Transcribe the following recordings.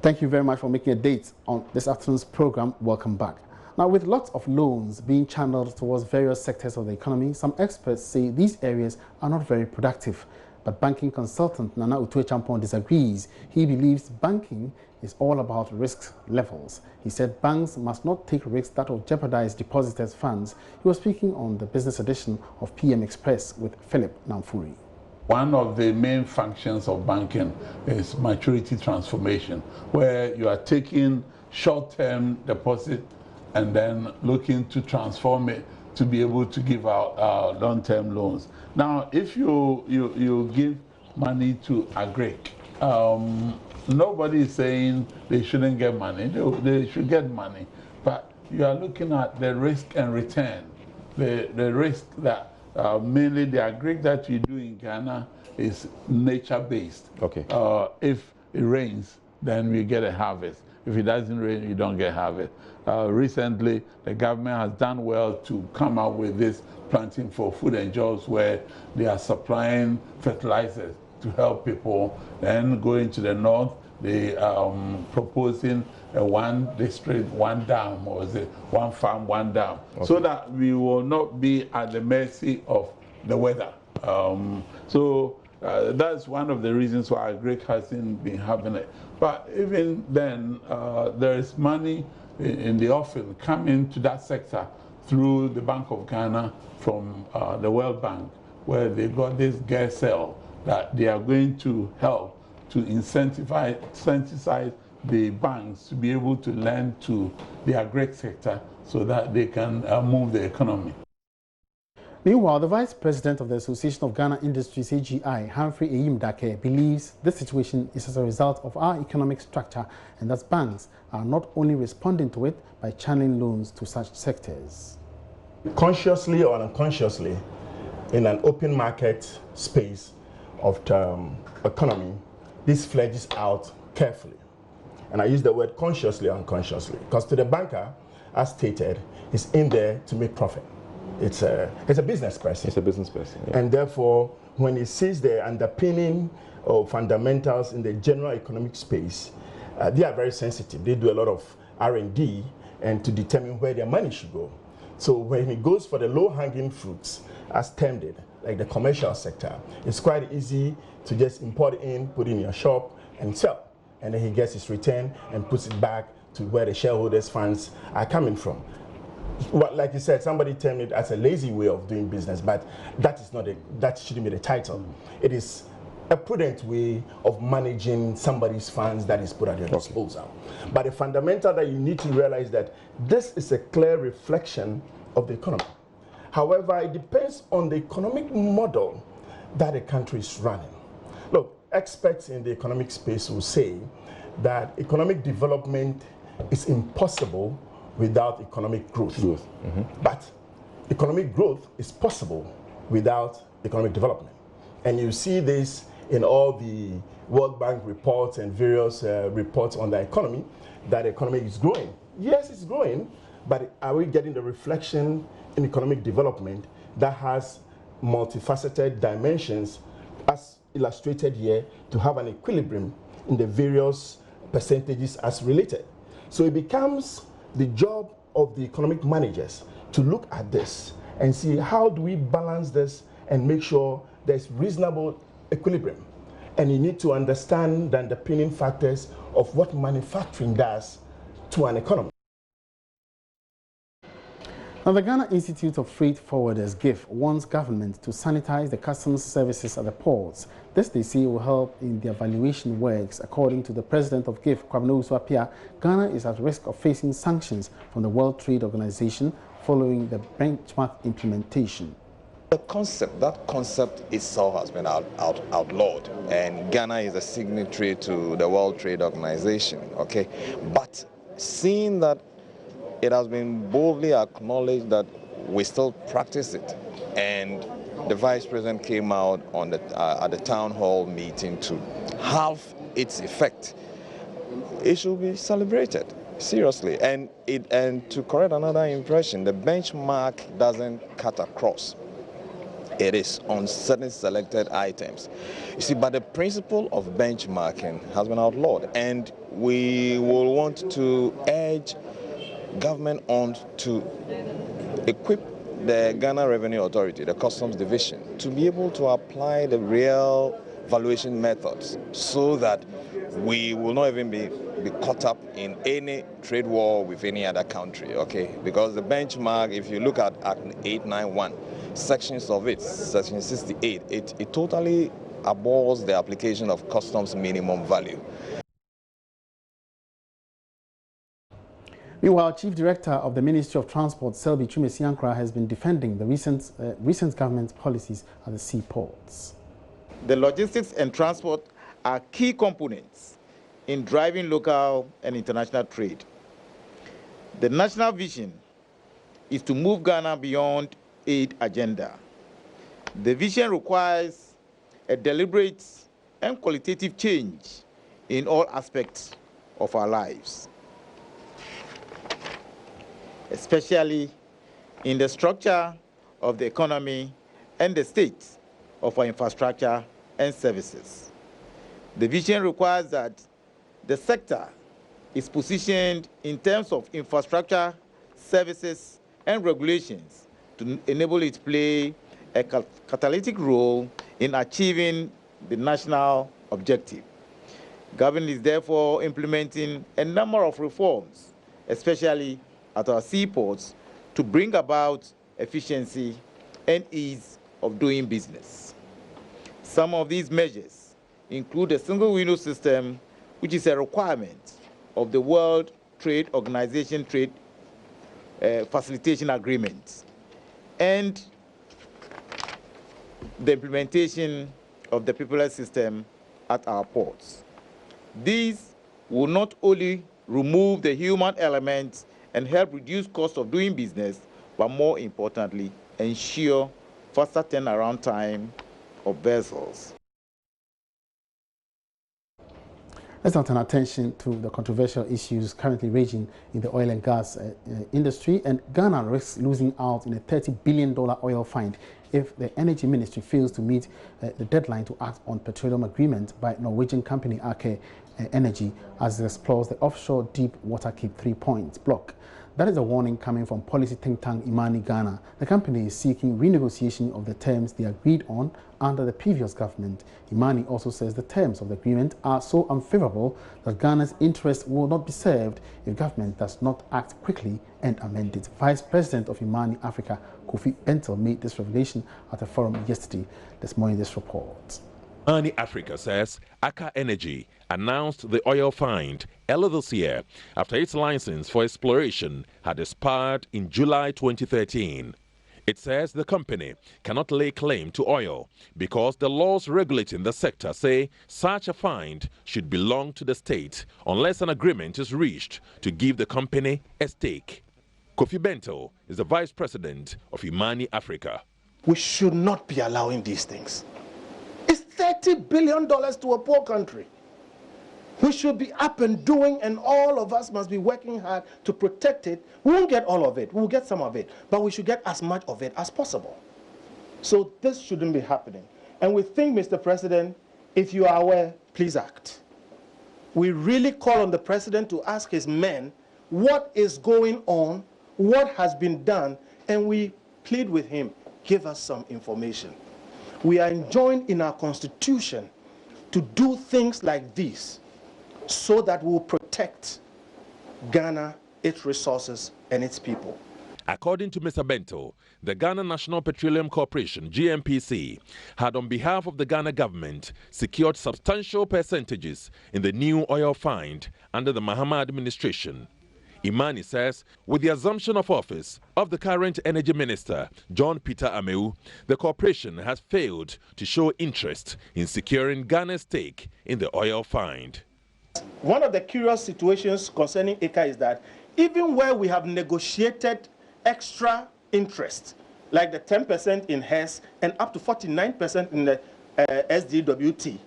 Thank you very much for making a date on this afternoon's program. Welcome back. Now, with lots of loans being channeled towards various sectors of the economy, some experts say these areas are not very productive. But banking consultant Nana Utue-Champon disagrees. He believes banking is all about risk levels. He said banks must not take risks that will jeopardize depositors' funds. He was speaking on the business edition of PM Express with Philip Namfuri. One of the main functions of banking is maturity transformation, where you are taking short-term deposit and then looking to transform it to be able to give out long-term loans. Now, if you give money to Agric, nobody is saying they shouldn't get money. They should get money, but you are looking at the risk and return. The risk that mainly the Agric that we do in Ghana is nature-based. Okay. If it rains, then we get a harvest. If it doesn't rain, you don't get harvest. Recently, the government has done well to come out with this planting for food and jobs, where they are supplying fertilizers to help people. Then going to the north, they proposing a one district, one dam, or is it one farm, one dam, okay, so that we will not be at the mercy of the weather. That's one of the reasons why Agric hasn't been having it. But even then, there is money in the offing coming to that sector through the Bank of Ghana from the World Bank, where they got this gas cell that they are going to help to incentivize the banks to be able to lend to the Agric sector so that they can move the economy. Meanwhile, the Vice President of the Association of Ghana Industries, AGI, Humphrey Eyimdake, believes this situation is as a result of our economic structure and that banks are not only responding to it by channeling loans to such sectors. Consciously or unconsciously, in an open market space of economy, this fledges out carefully. And I use the word consciously or unconsciously, because to the banker, as stated, is in there to make profit. It's a business person. It's a business person. Yeah. And therefore, when he sees the underpinning of fundamentals in the general economic space, they are very sensitive. They do a lot of R&D and to determine where their money should go. So when he goes for the low-hanging fruits, as termed it, like the commercial sector, it's quite easy to just import in, put in your shop, and sell. And then he gets his return and puts it back to where the shareholders' funds are coming from. Well, like you said, somebody termed it as a lazy way of doing business, but that is not that shouldn't be the title. It is a prudent way of managing somebody's funds that is put at your disposal. But the fundamental that you need to realize that this is a clear reflection of the economy. However, it depends on the economic model that a country is running. Look, experts in the economic space will say that economic development is impossible without economic growth. Mm-hmm. But economic growth is possible without economic development. And you see this in all the World Bank reports and various reports on the economy, that the economy is growing. Yes, it's growing, but are we getting the reflection in economic development that has multifaceted dimensions, as illustrated here, to have an equilibrium in the various percentages as related? So it becomes the job of the economic managers to look at this and see how do we balance this and make sure there's reasonable equilibrium. And you need to understand the underpinning factors of what manufacturing does to an economy. Now, the Ghana Institute of Freight Forwarders, GIF, wants government to sanitize the customs services at the ports. This, they say, will help in their valuation works. According to the president of GIF, Kwabena Owusu-Appiah, Ghana is at risk of facing sanctions from the World Trade Organization following the benchmark implementation. That concept itself has been outlawed, and Ghana is a signatory to the World Trade Organization, okay? But seeing that it has been boldly acknowledged that we still practice it, and the Vice President came out on the, at the town hall meeting to have its effect, it should be celebrated, seriously. And to correct another impression, the benchmark doesn't cut across. It is on certain selected items. You see, but the principle of benchmarking has been outlawed, and we will want to urge government on to equip the Ghana Revenue Authority, the Customs Division, to be able to apply the real valuation methods so that we will not even be caught up in any trade war with any other country, okay? Because the benchmark, if you look at Act 891, sections of it, section 68, it totally abhors the application of customs minimum value. Meanwhile, Chief Director of the Ministry of Transport, Selby Chumesiankra, has been defending the recent government policies at the seaports. The logistics and transport are key components in driving local and international trade. The national vision is to move Ghana beyond aid agenda. The vision requires a deliberate and qualitative change in all aspects of our lives, especially in the structure of the economy and the state of our infrastructure and services. The vision requires that the sector is positioned in terms of infrastructure, services, and regulations to enable it to play a catalytic role in achieving the national objective. Government is therefore implementing a number of reforms, especially at our seaports, to bring about efficiency and ease of doing business. Some of these measures include a single window system, which is a requirement of the World Trade Organization Trade Facilitation Agreement, and the implementation of the paperless system at our ports. These will not only remove the human element and help reduce cost of doing business, but more importantly, ensure faster turnaround time of vessels. Let's now turn attention to the controversial issues currently raging in the oil and gas industry, and Ghana risks losing out in a $30 billion oil fine if the Energy Ministry fails to meet the deadline to act on petroleum agreement by Norwegian company Aker Energy as it explores the offshore deep water Cape 3 Points block. That is a warning coming from policy think tank Imani Ghana. The company is seeking renegotiation of the terms they agreed on under the previous government. Imani also says the terms of the agreement are so unfavorable that Ghana's interests will not be served if government does not act quickly and amend it. Vice President of Imani Africa, Kofi Bentel, made this revelation at a forum yesterday. There's more in this report. Imani Africa says Aker Energy announced the oil find earlier this year after its license for exploration had expired in July 2013. It says the company cannot lay claim to oil because the laws regulating the sector say such a find should belong to the state unless an agreement is reached to give the company a stake. Kofi Bentel is the Vice President of Imani Africa. We should not be allowing these things. It's $30 billion to a poor country. We should be up and doing, and all of us must be working hard to protect it. We won't get all of it. We'll get some of it. But we should get as much of it as possible. So this shouldn't be happening. And we think, Mr. President, if you are aware, please act. We really call on the President to ask his men what is going on, what has been done, and we plead with him, give us some information. We are enjoined in our Constitution to do things like this so that we'll protect Ghana, its resources, and its people. According to Mr. Bento, the Ghana National Petroleum Corporation, GNPC, had on behalf of the Ghana government secured substantial percentages in the new oil find under the Mahama administration. Imani says, with the assumption of office of the current energy minister, John Peter Amewu, the corporation has failed to show interest in securing Ghana's stake in the oil find. One of the curious situations concerning Aker is that even where we have negotiated extra interest, like the 10% in HES and up to 49% in the SDWT,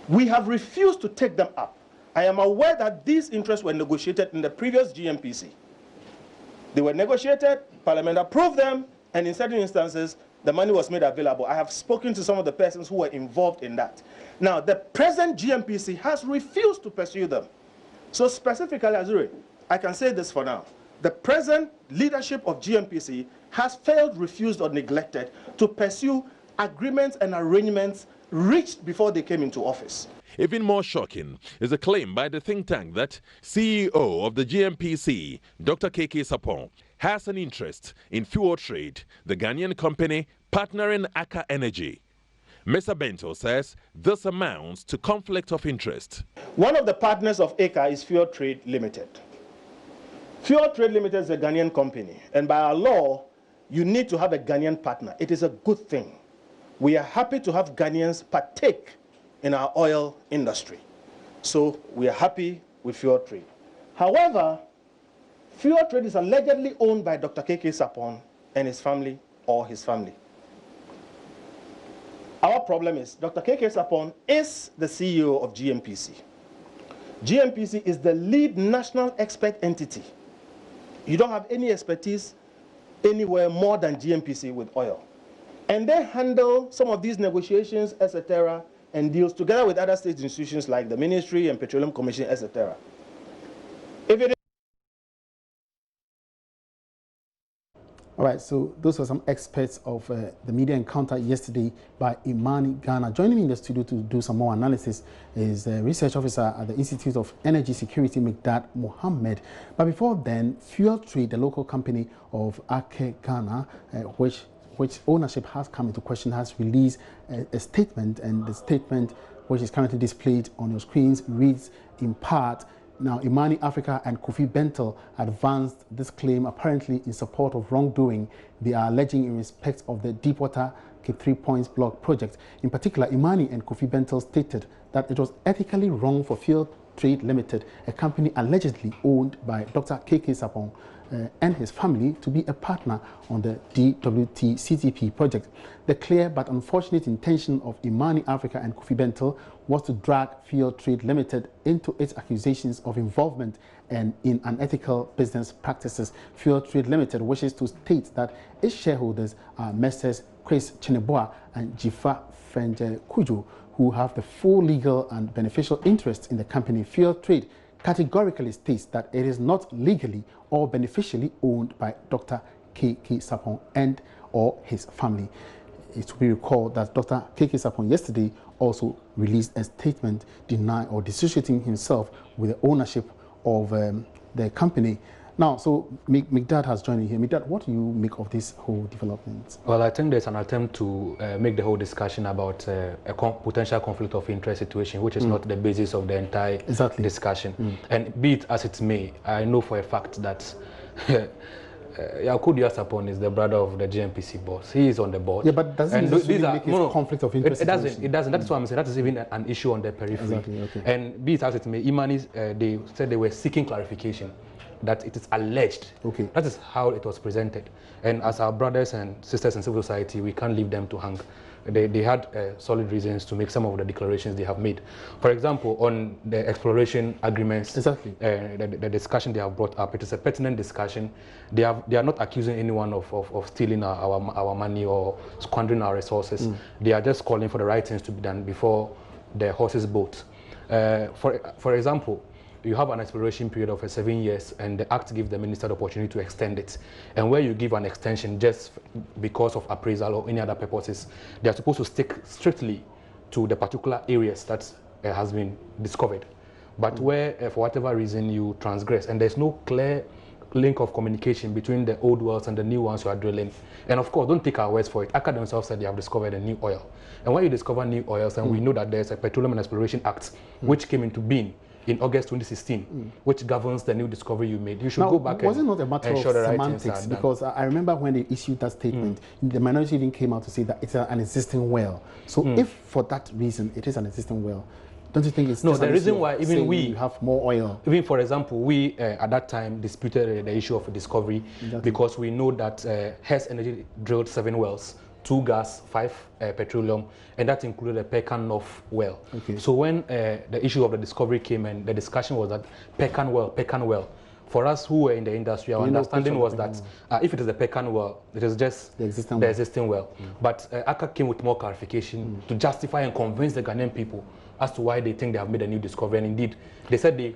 we have refused to take them up. I am aware that these interests were negotiated in the previous GNPC. They were negotiated, Parliament approved them, and in certain instances, the money was made available. I have spoken to some of the persons who were involved in that. Now, the present GMPC has refused to pursue them. So specifically, Azuri, I can say this for now. The present leadership of GMPC has failed, refused, or neglected to pursue agreements and arrangements reached before they came into office. Even more shocking is a claim by the think tank that CEO of the GMPC, Dr. KK Sapon, has an interest in Fuel Trade, the Ghanaian company partnering Aka Energy. Mr. Bento says this amounts to conflict of interest. One of the partners of Aka is Fuel Trade Limited. Fuel Trade Limited is a Ghanaian company, and by our law, you need to have a Ghanaian partner. It is a good thing. We are happy to have Ghanaians partake in our oil industry. So we are happy with Fuel Trade. However, Fuel Trade is allegedly owned by Dr. KK Sapon and his family or his family. Our problem is Dr. KK Sapon is the CEO of GMPC. GMPC is the lead national expert entity. You don't have any expertise anywhere more than GMPC with oil. And they handle some of these negotiations, etc., and deals together with other state institutions like the Ministry and Petroleum Commission, etc. If it All right, so those were some experts of the media encounter yesterday by Imani Ghana. Joining me in the studio to do some more analysis is a research officer at the Institute of Energy Security, Mikdad Mohammed. But before then, Fuel Trade, the local company of Ake Ghana, which ownership has come into question, has released a statement, and the statement, which is currently displayed on your screens, reads in part, now, Imani Africa and Kofi Bentel advanced this claim apparently in support of wrongdoing they are alleging in respect of the Deepwater Cape 3 Points block project. In particular, Imani and Kofi Bentel stated that it was ethically wrong for Fuel Trade Limited, a company allegedly owned by Dr. KK Sapon and his family, to be a partner on the DWT CTP project. The clear but unfortunate intention of Imani Africa and Kofi Bentel was to drag Fuel Trade Limited into its accusations of involvement and in unethical business practices. Fuel Trade Limited wishes to state that its shareholders are Messrs. Chris Chineboa and Jifa Fenje Kujo, who have the full legal and beneficial interest in the company. Fuel Trade categorically states that it is not legally or beneficially owned by Dr. KK Sapon and or his family. It will be recalled that Dr. KK Sapon yesterday also released a statement denying or dissociating himself with the ownership of the company. Now, so Mikdad has joined me here. Mikdad, what do you make of this whole development? Well, I think there's an attempt to make the whole discussion about a potential conflict of interest situation, which is not the basis of the entire discussion. And be it as it may, I know for a fact that Yakubu Sapon is the brother of the GMPC boss. He is on the board. Yeah, but doesn't it make it conflict of interest? It doesn't. That's why I'm saying that is even an issue on the periphery. Exactly, okay. And be it as it may, Imani's, they said they were seeking clarification that it is alleged. Okay. That is how it was presented. And as our brothers and sisters in civil society, we can't leave them to hang. They had solid reasons to make some of the declarations they have made. For example, on the exploration agreements, the discussion they have brought up, it is a pertinent discussion. They are not accusing anyone of stealing our money or squandering our resources. They are just calling for the right things to be done before the horses bolt. For example, you have an exploration period of 7 years, and the Act gives the minister the opportunity to extend it. And where you give an extension just because of appraisal or any other purposes, they are supposed to stick strictly to the particular areas that has been discovered. But where, for whatever reason, you transgress, and there's no clear link of communication between the old wells and the new ones you are drilling. And of course, don't take our words for it. ACA themselves said they have discovered a new oil. And when you discover new oils, and we know that there's a Petroleum and Exploration Act, which came into being in August 2016, which governs the new discovery you made. You should go back was it not a matter of semantics? Because I remember when they issued that statement, the minority even came out to say that it's an existing well. So if for that reason it is an existing well, don't you think it's no? The reason why even we have more oil. Even for example, we at that time disputed the issue of discovery because we know that Hess Energy drilled 7 wells. 2 gas, 5 petroleum, and that included a Pecan North well. Okay. So when the issue of the discovery came and the discussion was that Pecan well, For us who were in the industry, our understanding was that if it is the Pecan well, it is just the existing well. But ACA came with more clarification to justify and convince the Ghanaian people as to why they think they have made a new discovery. And indeed, they said they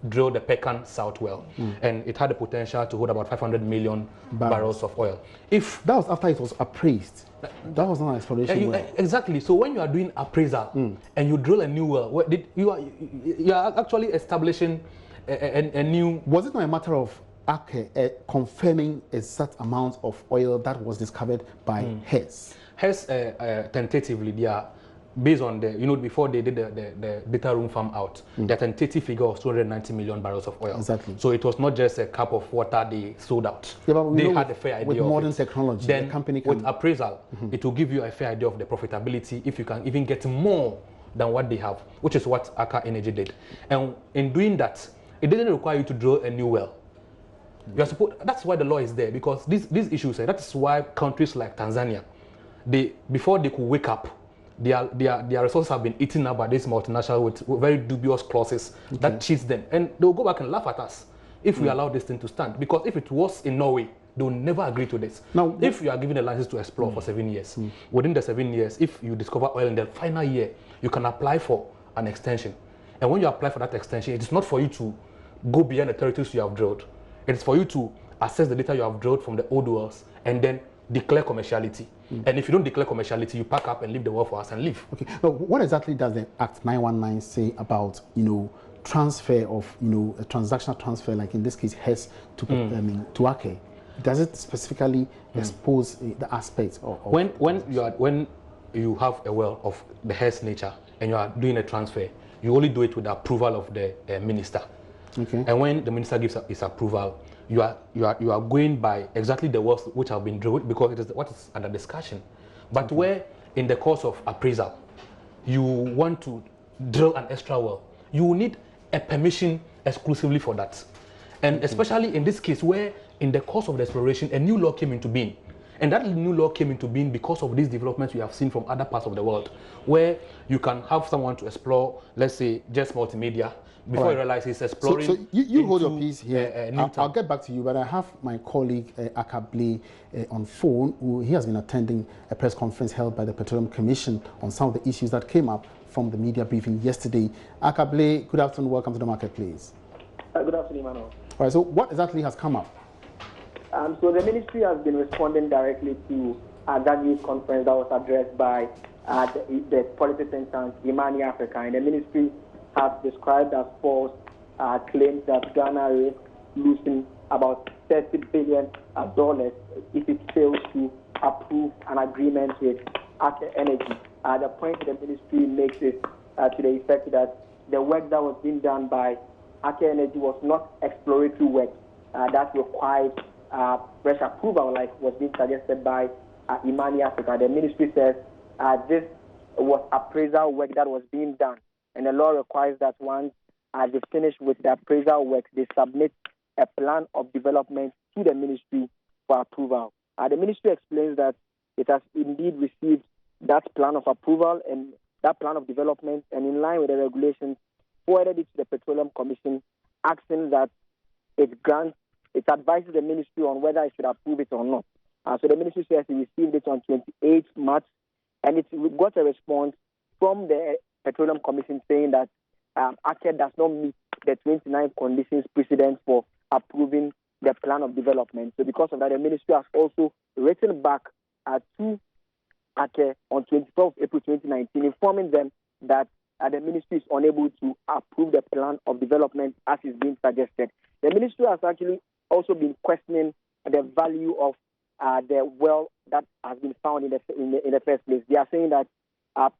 drilled the Pecan South well, and it had the potential to hold about 500 million barrels of oil. If that was after it was appraised, that was not an exploration well. Exactly. So when you are doing appraisal and you drill a new well, you are actually establishing a new. Was it not a matter of confirming a set amount of oil that was discovered by Hess? Hess tentatively, they are based on the, before they did the data room farm out, the tentative figure was 290 million barrels of oil. Exactly. So it was not just a cup of water they sold out. Yeah, but they had a fair idea with of modern it. technology, then the company can... with appraisal, it will give you a fair idea of the profitability if you can even get more than what they have, which is what Aker Energy did. And in doing that, it didn't require you to drill a new well. You are supposed, that's why the law is there, because these issues, that's why countries like Tanzania, before they could wake up, their resources have been eaten up by this multinational with very dubious clauses that cheats them. And they will go back and laugh at us if we allow this thing to stand. Because if it was in Norway, they will never agree to this. Now, if you are given a license to explore for 7 years, within the 7 years, if you discover oil in the final year, you can apply for an extension. And when you apply for that extension, it is not for you to go beyond the territories you have drilled. It is for you to assess the data you have drilled from the old wells and then declare commerciality. And if you don't declare commerciality, you pack up and leave the well for us and leave. Okay. Now, what exactly does the Act 919 say about, transfer of, a transactional transfer, like in this case, Hess to Aker? Does it specifically expose the aspects of when you have a well of the Hess nature and you are doing a transfer, you only do it with the approval of the minister. Okay. And when the minister gives his approval, you are going by exactly the wells which have been drilled, because it is what is under discussion. But where in the course of appraisal you want to drill an extra well, you will need a permission exclusively for that. And especially in this case where in the course of the exploration a new law came into being. And that new law came into being because of these developments we have seen from other parts of the world, where you can have someone to explore, let's say, just multimedia, before you realize he's exploring. So you hold your peace here. I'll get back to you, but I have my colleague Akable on phone. He has been attending a press conference held by the Petroleum Commission on some of the issues that came up from the media briefing yesterday. Akable, good afternoon. Welcome to the market, please. Good afternoon, Manuel. All right. So what exactly has come up? So the ministry has been responding directly to that news conference that was addressed by the policy think tank Imani Africa, and the ministry has described as false claims that Ghana risks losing about $30 billion if it fails to approve an agreement with Aker Energy. The point the ministry makes is to the effect that the work that was being done by Aker Energy was not exploratory work that required fresh approval, like was being suggested by Imani Africa. The ministry says this was appraisal work that was being done, and the law requires that once they finish with the appraisal work, they submit a plan of development to the ministry for approval. The ministry explains that it has indeed received that plan of approval and that plan of development, and in line with the regulations, forwarded it to the Petroleum Commission, asking that it advises the ministry on whether it should approve it or not. So the ministry says it received it on 28 March, and it got a response from the Petroleum Commission saying that Aker does not meet the 29 conditions precedent for approving the plan of development. So because of that, the ministry has also written back to Aker on 24th April 2019, informing them that the ministry is unable to approve the plan of development as is being suggested. The ministry has actually also been questioning the value of the well that has been found in the first place. They are saying that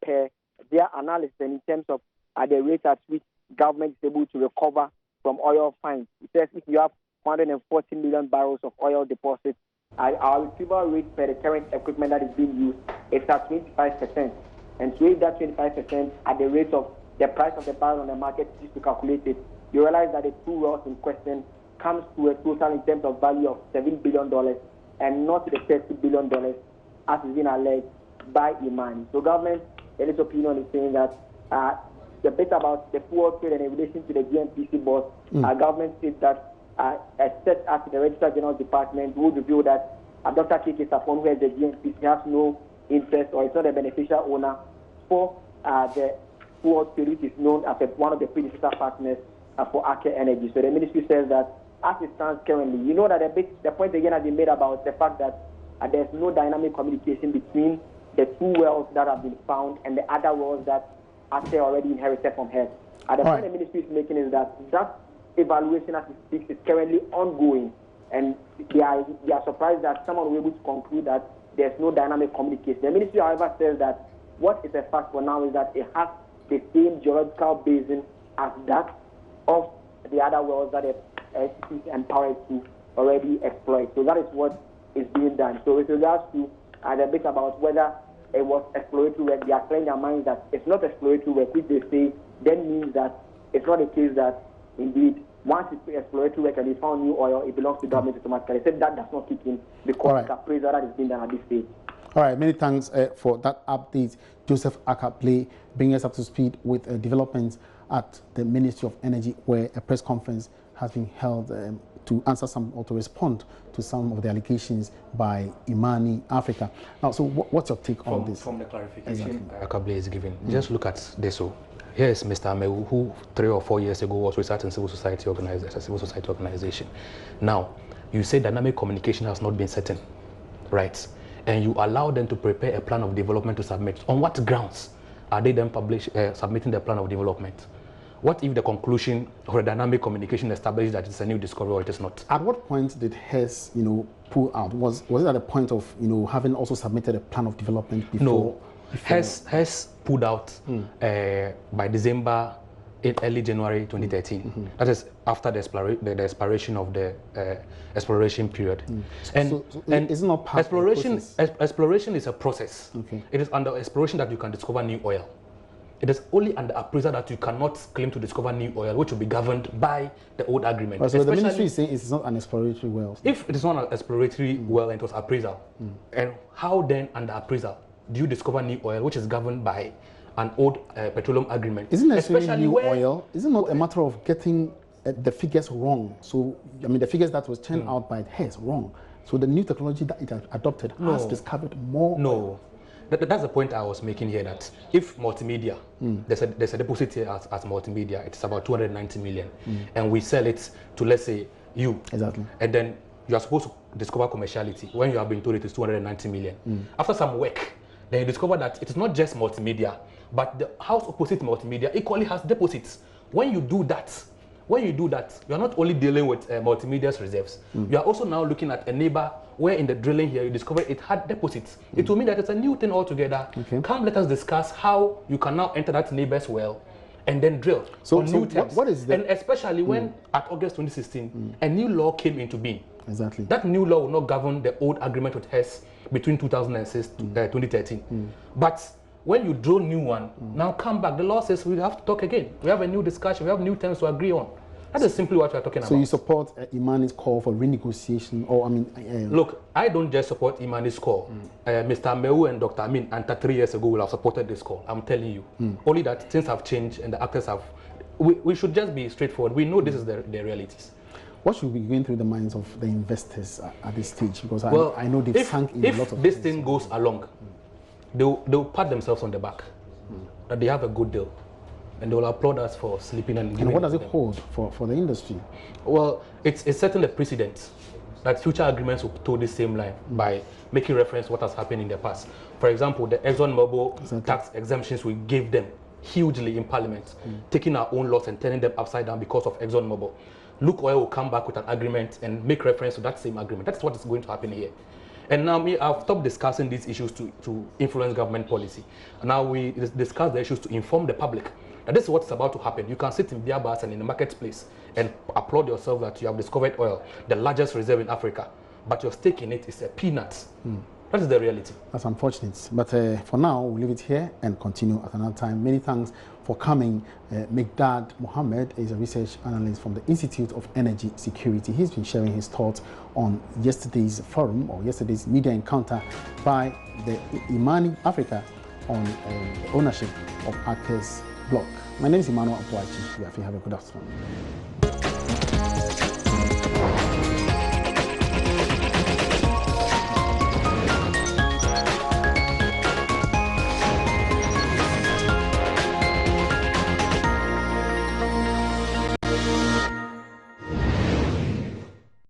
per their analysis and in terms of the rate at which government is able to recover from oil finds, it says if you have 140 million barrels of oil deposits, our retrieval rate per the current equipment that is being used is at 25%. And so if that 25% at the rate of the price of the barrel on the market is to calculate it, you realize that the two wells in question comes to a total in terms of value of $7 billion and not the $30 billion as has been alleged by Imani. So government, in its opinion, is saying that the bit about the fuel trade and in relation to the GNPC boss, government states that set at the Registrar General's Department who revealed that Dr. Kiki Sapon, who has the GNPC, has no interest or is not a beneficial owner for the who Spirit is known as one of the predecessor partners for Aker Energy. So the ministry says that as it stands currently, you know that the point again has been made about the fact that there's no dynamic communication between the two wells that have been found and the other wells that Aker already inherited from her. The point the ministry is making is that evaluation as it speaks is currently ongoing, and they are surprised that someone will be able to conclude that there's no dynamic communication. The ministry, however, says that what is a fact for now is that it has the same geological basin as that of the other wells that it is empowered to already exploit. So that is what is being done. So with regards to the bit about whether it was exploratory work, they are clearing their minds that it's not exploratory work, which they say then means that it's not a case that indeed once it's exploratory work and they found new oil, it belongs to government automatically. They said that does not kick in because it's appraisal that is being done at this stage. All right, many thanks for that update, Joseph Akaple, bringing us up to speed with developments at the Ministry of Energy, where a press conference has been held to answer some or to respond to some of the allegations by Imani Africa. Now, so what's your take on this? From the clarification Akaple is giving, just look at this. So here is Mr. Amewu, who 3 or 4 years ago was researching civil society organization. Now, you say dynamic communication has not been certain, right? And you allow them to prepare a plan of development to submit. On what grounds are they then submitting the plan of development? What if the conclusion or the dynamic communication establishes that it's a new discovery or it is not? At what point did Hess, pull out? Was it at the point of, having also submitted a plan of development before? No, Hess pulled out by December, early January 2013. That is after the expiration of the exploration period. And is it not part exploration? of the process? Exploration is a process. Okay. It is under exploration that you can discover new oil. It is only under appraisal that you cannot claim to discover new oil, which will be governed by the old agreement. So the ministry is saying it's not an exploratory well. If it is not an exploratory well and it was appraisal, and how then under appraisal do you discover new oil, which is governed by an old petroleum agreement? Isn't necessarily new oil? Is it not a matter of getting the figures wrong? So, the figures that was turned out by Hess wrong. So the new technology that it has adopted has discovered more oil. That's the point I was making here, that if multimedia, there's a deposit here as multimedia, it's about 290 million, and we sell it to, let's say, you. Exactly. And then you are supposed to discover commerciality when you have been told it is 290 million. After some work, then you discover that it is not just multimedia, but the house opposite multimedia equally has deposits. When you do that, you are not only dealing with multimedia's reserves, you are also now looking at a neighbor where in the drilling here you discover it had deposits. It will mean that it's a new thing altogether. Come, let us discuss how you can now enter that neighbor's well and then drill on new terms. What is that? And especially when at August 2016, a new law came into being. Exactly. That new law will not govern the old agreement with Hess between 2006 to 2013. But when you draw new one, now come back, the law says we have to talk again. We have a new discussion, we have new terms to agree on. That is simply what we are talking about. So you support Imani's call for renegotiation, or Look, I don't just support Imani's call. Mr. Amewu and Dr. Amin, and 3 years ago, will have supported this call. I'm telling you. Only that things have changed and the actors have. We should just be straightforward. We know this is the realities. What should be going through the minds of the investors at this stage? Because I know they've sunk in a lot of If this thing goes along, they'll pat themselves on the back that they have a good deal. And they will applaud us for sleeping and giving. And what does it hold for the industry? Well, it's setting a precedent that future agreements will toe the same line by making reference to what has happened in the past. For example, the ExxonMobil tax exemptions we gave them hugely in Parliament, taking our own laws and turning them upside down because of ExxonMobil. Luke Oil will come back with an agreement and make reference to that same agreement. That's what is going to happen here. And now I've stopped discussing these issues to influence government policy. And now we discuss the issues to inform the public. Now, this is what's about to happen. You can sit in beer bars and in the marketplace and applaud yourself that you have discovered oil, the largest reserve in Africa, but your stake in it is a peanuts. That is the reality. That's unfortunate. But for now, we'll leave it here and continue at another time. Many thanks for coming. Megdad Mohammed is a research analyst from the Institute of Energy Security. He's been sharing his thoughts on yesterday's forum or yesterday's media encounter by the Imani Africa on the ownership of Aker's block. My name is Emmanuel Apuachi. Have a good afternoon. Africa.